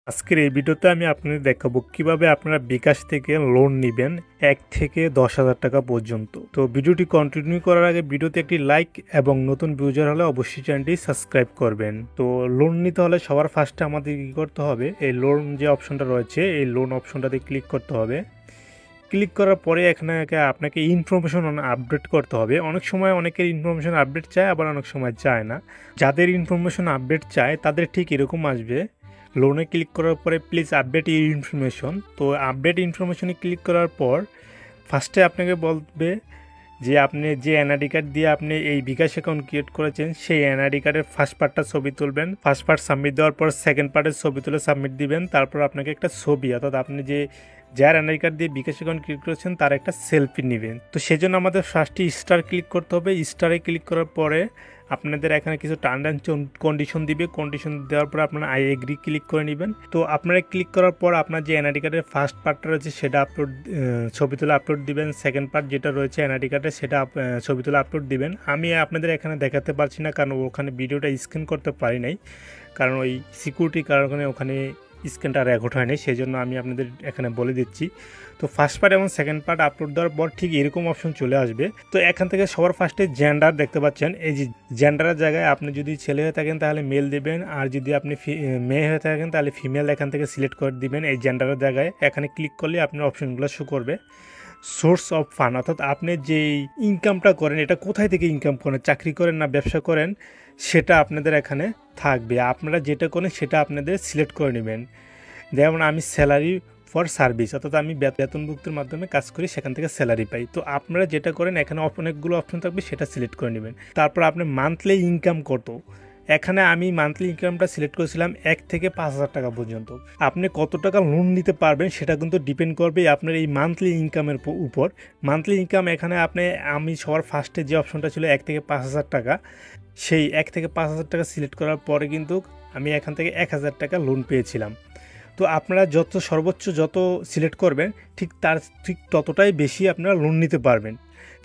আজকের এই ভিডিওতে আমি আপনাদের দেখাবো কিভাবে আপনারা বিকাশ থেকে লোন নেবেন 1 থেকে 10,000 টাকা পর্যন্ত। তো ভিডিওটি কন্টিনিউ করার আগে ভিডিওতে একটি লাইক এবং নতুন ভিউজার হলে অবশ্যই চ্যানেলটি সাবস্ক্রাইব করবেন। তো লোন নিতে হলে সবার ফার্স্টে আমাদের কী করতে হবে, এই লোন যে অপশনটা রয়েছে এই লোন অপশনটাতে ক্লিক করতে হবে। ক্লিক করার পরে এখানে আপনাকে ইনফরমেশন আপডেট করতে হবে। অনেক সময় অনেকের ইনফরমেশন আপডেট চায়, আবার অনেক সময় চায় না। যাদের ইনফরমেশন আপডেট চায় তাদের ঠিক এরকম আসবে, লোনে ক্লিক করার পরে প্লিজ আপডেট ইউর ইনফরমেশন। তো আপডেট ইনফরমেশনে ক্লিক করার পর ফার্স্টে আপনাকে বলবে যে আপনি যে এনআইডি কার্ড দিয়ে আপনি এই বিকাশ অ্যাকাউন্ট ক্রিয়েট করেছেন সেই এনআইডি কার্ডের ফার্স্ট পার্টটা ছবি তুলবেন। ফার্স্ট পার্ট সাবমিট দেওয়ার পর সেকেন্ড পার্টের ছবি তুলে সাবমিট দিবেন। তারপর আপনাকে একটা ছবি, অর্থাৎ আপনি যার এনআইডি কার্ড দিয়ে বিকাশ অ্যাকাউন্ট ক্রিয়েট করেছেন তার একটা সেলফি নেবেন। তো সেজন্য আমাদের ফার্স্টে স্টার ক্লিক করতে হবে। স্টারে ক্লিক করার পরে আপনাদের এখানে কিছু টার্ম অ্যান্ড কন্ডিশন দিবে। কন্ডিশন দেওয়ার পর আপনারা আই এগ্রি ক্লিক করে নেবেন। তো আপনারা ক্লিক করার পর আপনার যে এনআইডি কার্ডের ফার্স্ট পার্টটা রয়েছে সেটা ছবি তুলে আপলোড দিবেন। সেকেন্ড পার্ট যেটা রয়েছে এনআইডি কার্ডের সেটা ছবি তুলে আপলোড দিবেন। আমি আপনাদের এখানে দেখাতে পারছি না, কারণ ওখানে ভিডিওটা স্ক্যান করতে পারি নাই, কারণ ওই সিকিউরিটির কারণে ওখানে স্ক্যানটা রেকর্ড হয়নি, সেই জন্য আমি আপনাদের এখানে বলে দিচ্ছি। তো ফার্স্ট পার্ট এবং সেকেন্ড পার্ট আপলোড দেওয়ার পর ঠিক এরকম অপশন চলে আসবে। তো এখান থেকে সবার ফার্স্টে জেন্ডার দেখতে পাচ্ছেন। এই যে জেন্ডারের জায়গায় আপনি যদি ছেলে হয়ে থাকেন তাহলে মেল দেবেন, আর যদি আপনি মেয়ে হয়ে থাকেন তাহলে ফিমেল এখান থেকে সিলেক্ট করে দিবেন। এই জেন্ডারের জায়গায় এখানে ক্লিক করলে আপনার অপশনগুলো শো করবে। সোর্স অফ ফান্ড, অর্থাৎ আপনি যেই ইনকামটা করেন এটা কোথায় থেকে ইনকাম করেন, চাকরি করেন না ব্যবসা করেন, সেটা আপনাদের এখানে থাকবে। আপনারা যেটা করেন সেটা আপনাদের সিলেক্ট করে নেবেন। যেমন আমি স্যালারি ফর সার্ভিস, অর্থাৎ আমি বেতনভুক্তির মাধ্যমে কাজ করি, সেখান থেকে স্যালারি পাই। তো আপনারা যেটা করেন এখানে অনেকগুলো অপশন থাকবে, সেটা সিলেক্ট করে নেবেন। তারপর আপনি মান্থলি ইনকাম কত, এখানে আমি মান্থলি ইনকামটা সিলেক্ট করেছিলাম 1 থেকে 5,000 টাকা পর্যন্ত। আপনি কত টাকা লোন নিতে পারবেন সেটা কিন্তু ডিপেন্ড করবে আপনার এই মান্থলি ইনকামের উপর। মান্থলি ইনকাম এখানে আমি সবার ফার্স্টে যে অপশনটা ছিল 1 থেকে 5,000 টাকা, সেই 1 থেকে 5,000 টাকা সিলেক্ট করার পরে কিন্তু আমি এখান থেকে 1,000 টাকা লোন পেয়েছিলাম। তো আপনারা সর্বোচ্চ যত সিলেক্ট করবেন ঠিক ততটাই বেশি আপনারা লোন নিতে পারবেন।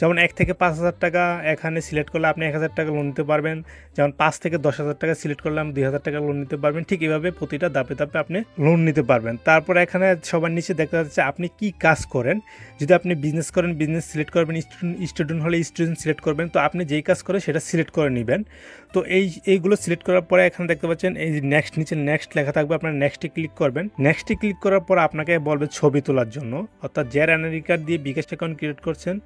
যেমন 1 থেকে 5,000 টাকা এখানে সিলেক্ট করলে আপনি 1,000 টাকা লোন নিতে পারবেন। যেমন 5 থেকে 10,000 টাকা সিলেক্ট করলে আপনি 2,000 টাকা লোন নিতে পারবেন। ঠিক এভাবে প্রতিটা ধাপে ধাপে আপনি লোন নিতে পারবেন। তারপর এখানে সবার নিচে দেখা যাচ্ছে আপনি কি কাজ করেন। যদি আপনি বিজনেস করেন বিজনেস সিলেক্ট করবেন, স্টুডেন্ট হলে স্টুডেন্ট সিলেক্ট করবেন। তো আপনি যেই কাজ করেন সেটা সিলেক্ট করে নেবেন। তো এইগুলো সিলেক্ট করার পরে এখানে দেখতে পাচ্ছেন এই নেক্সট, নিচে নেক্সট লেখা থাকবে, আপনার নেক্সটে ক্লিক করবেন। নেক্সটে ক্লিক করার পর আপনাকে বলবে ছবি তোলার জন্য, অর্থাৎ যার এনআইডি কার্ড দিয়ে বিকাশ অ্যাকাউন্ট ক্রিয়েট করছেন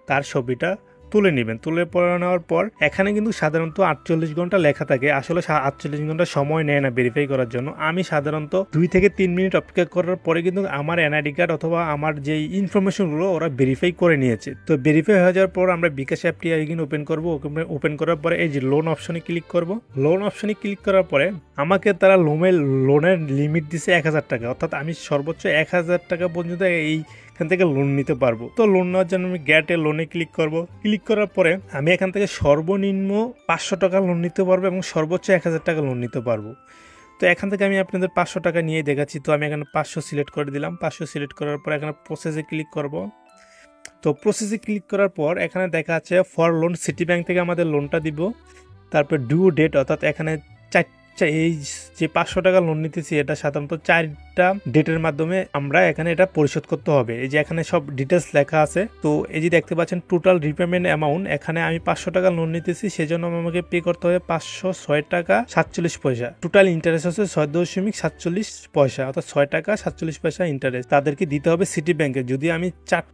তার ছবিটা তুলে নেবেন। তুলে পরে নেওয়ার পর এখানে কিন্তু সাধারণত 48 ঘন্টা লেখা থাকে, আসলে 48 ঘন্টা সময় নেয় না ভেরিফাই করার জন্য। আমি সাধারণত 2 থেকে 3 মিনিট অপেক্ষা করার পরে কিন্তু আমার এনআইডি কার্ড অথবা আমার যেই ইনফরমেশনগুলো ওরা ভেরিফাই করে নিয়েছে। তো ভেরিফাই হয়ে যাওয়ার পর আমরা বিকাশ অ্যাপটি এগিন ওপেন করব। ওপেন করার পরে এই যে লোন অপশনে ক্লিক করব। লোন অপশনে ক্লিক করার পরে আমাকে তারা লোনের লিমিট দিছে 1,000 টাকা, অর্থাৎ আমি সর্বোচ্চ 1,000 টাকা পর্যন্ত এখান থেকে লোন নিতে পারবো। তো লোন নেওয়ার জন্য আমি গেটে লোনে ক্লিক করব। ক্লিক করার পরে আমি এখান থেকে সর্বনিম্ন 500 টাকা লোন নিতে পারবো এবং সর্বোচ্চ 1,000 টাকা লোন নিতে পারবো। তো এখান থেকে আমি আপনাদের 500 টাকা নিয়ে দেখাচ্ছি। তো আমি এখানে 500 সিলেক্ট করে দিলাম। 500 সিলেক্ট করার পর এখানে প্রসেসে ক্লিক করব। তো প্রসেসে ক্লিক করার পর এখানে দেখা যাচ্ছে ফর লোন, সিটি ব্যাংক থেকে আমাদের লোনটা দিব। তারপর ডিউ ডেট, অর্থাৎ এখানে এই যে 500 টাকা লোন নিতেছি এটা সাধারণত 4টা ডেটের মাধ্যমে আমরা এখানে এটা পরিশোধ করতে হবে। এই যে এখানে সব ডিটেলস লেখা আছে। তো এই যে দেখতে পাচ্ছেন টোটাল রিপেমেন্ট অ্যামাউন্ট, এখানে আমি 500 টাকা লোন নিতেছি, সেজন্য আমাকে পে করতে হবে 506 টাকা 47 পয়সা। টোটাল ইন্টারেস্ট হচ্ছে 6.47 পয়সা, অর্থাৎ 6 টাকা 47 পয়সা ইন্টারেস্ট তাদেরকে দিতে হবে সিটি ব্যাংকে, যদি আমি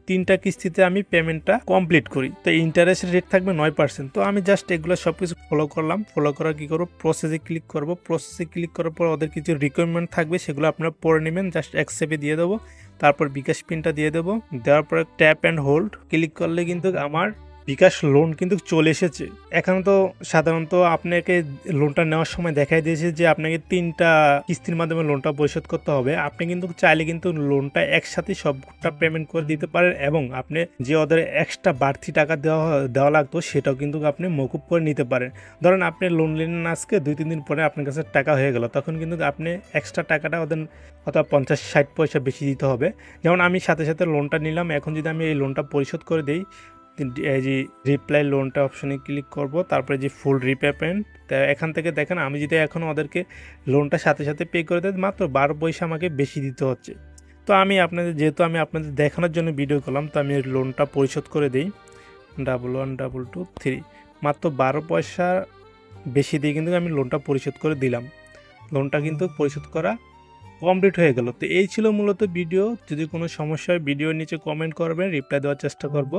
3টা কিস্তিতে আমি পেমেন্টটা কমপ্লিট করি। তো ইন্টারেস্টের রেট থাকবে 9%। তো আমি জাস্ট এগুলো সবকিছু ফলো করলাম। ফলো করার কি করবো, প্রসেসে ক্লিক করব। প্রসেসে ক্লিক করার পর ওদের কিছু রিকোয়ারমেন্ট থাকবে, সেগুলো আপনারা পড়ে নেবেন। জাস্ট অ্যাকসেপ্টে দিয়ে দেবো, তারপর বিকাশ পিনটা দিয়ে দেবো। দেওয়ার পরে ট্যাপ অ্যান্ড হোল্ড ক্লিক করলে কিন্তু আমার বিকাশ লোন কিন্তু চলে এসেছে। এখন তো সাধারণত আপনাকে লোনটা নেওয়ার সময় দেখাই দিয়েছে যে আপনাকে 3টা কিস্তির মাধ্যমে লোনটা পরিশোধ করতে হবে। আপনি কিন্তু চাইলে কিন্তু লোনটা একসাথে সবটা পেমেন্ট করে দিতে পারেন, এবং আপনি যে ওদের এক্সট্রা বাড়তি টাকা দেওয়া লাগতো সেটাও কিন্তু আপনি মকুব করে নিতে পারেন। ধরেন আপনি লোন নিলেন আজকে, 2-3 দিন পরে আপনার কাছে টাকা হয়ে গেল, তখন কিন্তু আপনি এক্সট্রা টাকাটা ওদের অথবা 50-60 পয়সা বেশি দিতে হবে। যেমন আমি সাথে সাথে লোনটা নিলাম, এখন যদি আমি এই লোনটা পরিশোধ করে দিই এই যে রিপ্লাই লোনটা অপশনে ক্লিক করব, তারপরে যে ফুল রিপেমেন্ট, তা এখান থেকে দেখেন আমি যদি এখন ওদেরকে লোনটা সাথে সাথে পে করে দেয় মাত্র 12 পয়সা আমাকে বেশি দিতে হচ্ছে। তো আমি আপনাদের যেহেতু আমি আপনাদের দেখানোর জন্য ভিডিও করলাম, তো আমি লোনটা পরিশোধ করে দিই 112223, মাত্র 12 পয়সা বেশি দিয়ে কিন্তু আমি লোনটা পরিশোধ করে দিলাম। লোনটা কিন্তু পরিশোধ করা কমপ্লিট হয়ে গেল। তো এই ছিল মূলত ভিডিও। যদি কোনো সমস্যা হয় ভিডিওর নিচে কমেন্ট করবেন, রিপ্লাই দেওয়ার চেষ্টা করব।